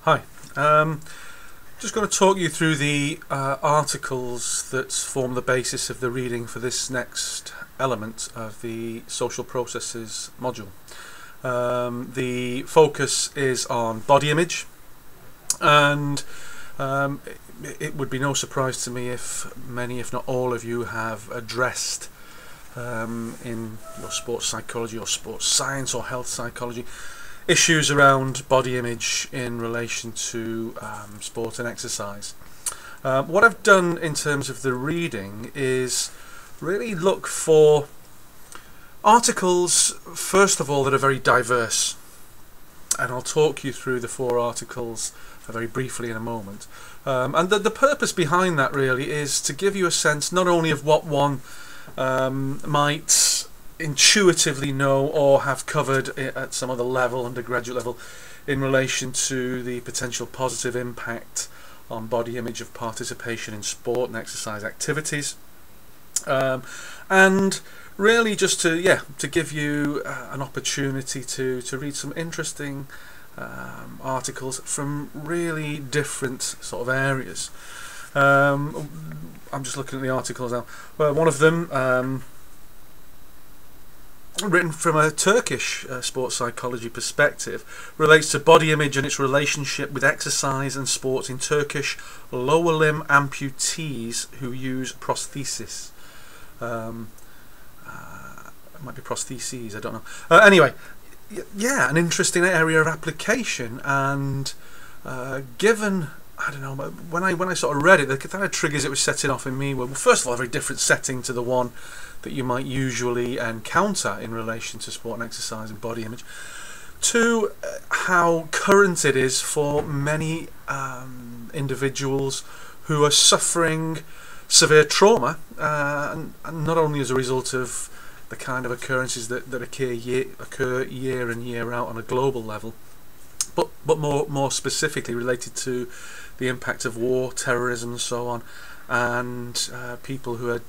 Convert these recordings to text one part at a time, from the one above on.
Hi, just going to talk you through the articles that form the basis of the reading for this next element of the social processes module. The focus is on body image, and it would be no surprise to me if many, if not all of you have addressed in your sports psychology or sports science or health psychology issues around body image in relation to sport and exercise. What I've done in terms of the reading is really look for articles, first of all, that are very diverse, and I'll talk you through the 4 articles very briefly in a moment. And the purpose behind that really is to give you a sense not only of what one might intuitively know or have covered at some other level, undergraduate level, in relation to the potential positive impact on body image of participation in sport and exercise activities, and really just to give you an opportunity to read some interesting articles from really different sort of areas. I'm just looking at the articles now. Well, one of them written from a Turkish sports psychology perspective relates to body image and its relationship with exercise and sports in Turkish lower limb amputees who use prosthesis. It might be prostheses, I don't know. Anyway, yeah, an interesting area of application, and given, I don't know, when I sort of read it, the kind of triggers it was setting off in me were, well, first of all, a very different setting to the one that you might usually encounter in relation to sport and exercise and body image. 2, how current it is for many individuals who are suffering severe trauma, and not only as a result of the kind of occurrences that occur year in, year out on a global level, but more specifically related to the impact of war, terrorism, and so on, and people who are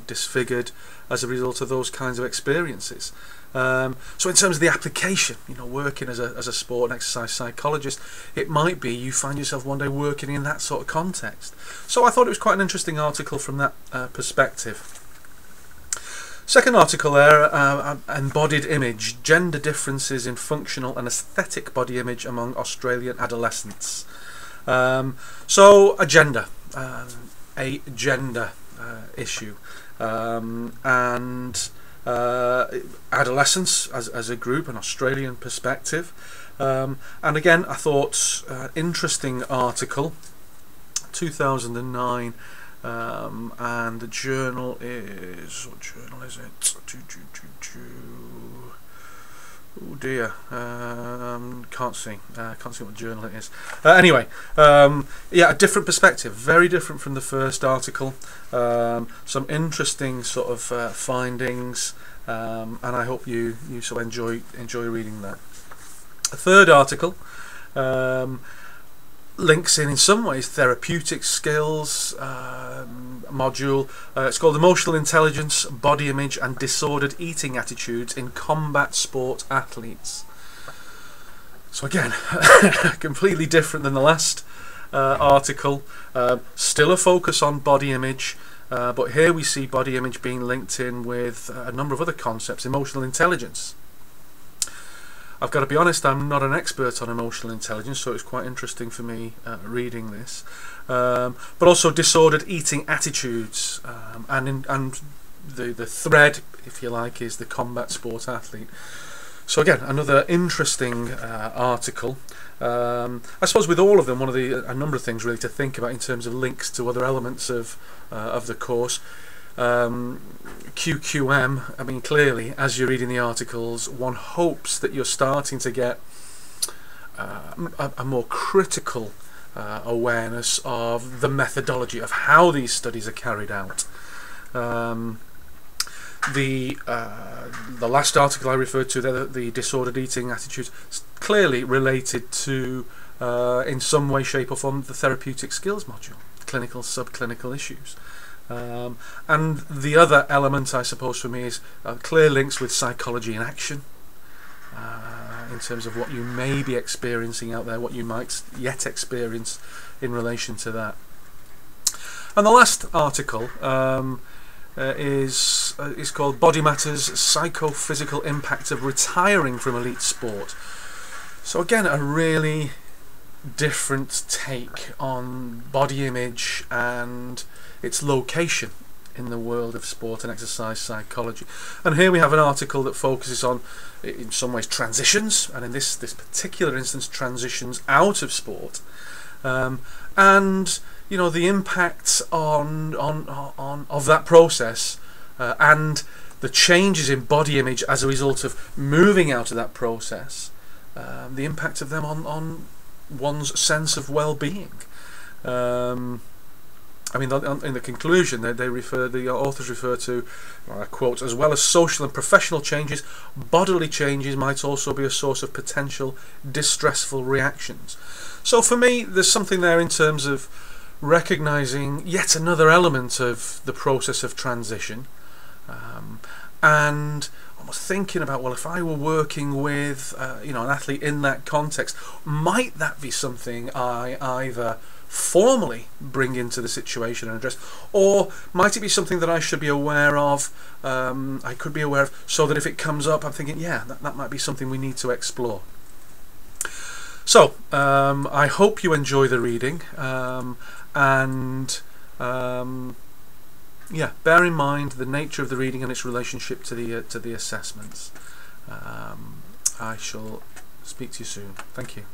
disfigured as a result of those kinds of experiences. So in terms of the application, working as a sport and exercise psychologist, it might be you find yourself one day working in that sort of context. So I thought it was quite an interesting article from that perspective. Second article there, embodied image, gender differences in functional and aesthetic body image among Australian adolescents. So a gender issue, and adolescence as a group, an Australian perspective, and again I thought interesting article, 2009, and the journal is, what journal is it? Oh dear, can't see what journal it is. Anyway, yeah, a different perspective, very different from the first article. Some interesting sort of findings, and I hope you sort of enjoy reading that. A third article links in some ways therapeutic skills module. It's called Emotional Intelligence, Body Image and Disordered Eating Attitudes in Combat Sport Athletes. So again, completely different than the last article. Still a focus on body image, but here we see body image being linked in with a number of other concepts. Emotional intelligence. I've got to be honest, I'm not an expert on emotional intelligence, so it's quite interesting for me reading this. But also disordered eating attitudes, and the thread, if you like, is the combat sport athlete. So again, another interesting article. I suppose with all of them, a number of things really to think about in terms of links to other elements of the course. QQM, I mean, clearly as you're reading the articles, one hopes that you're starting to get a more critical awareness of the methodology of how these studies are carried out. The last article I referred to there, the disordered eating attitudes, clearly related to in some way, shape or form the therapeutic skills module, clinical, subclinical issues. And the other element, I suppose, for me is clear links with psychology in action, in terms of what you may be experiencing out there, what you might yet experience in relation to that. And the last article is called Body Matters: Psychophysical Impact of Retiring from Elite Sport. So again, a really different take on body image and its location in the world of sport and exercise psychology. And here we have an article that focuses on, in some ways, transitions, and in this particular instance, transitions out of sport, and you know, the impact on of that process, and the changes in body image as a result of moving out of that process, the impact of them on one's sense of well-being. I mean, in the conclusion, the authors refer to, I quote, as well as social and professional changes, bodily changes might also be a source of potential distressful reactions. So for me, there's something there in terms of recognizing yet another element of the process of transition, and almost thinking about, well, if I were working with you know, an athlete in that context, might that be something I either formally bring into the situation and address, or might it be something that I should be aware of, I could be aware of, so that if it comes up, I'm thinking, yeah, that might be something we need to explore. So I hope you enjoy the reading, and yeah, bear in mind the nature of the reading and its relationship to the assessments. I shall speak to you soon. Thank you.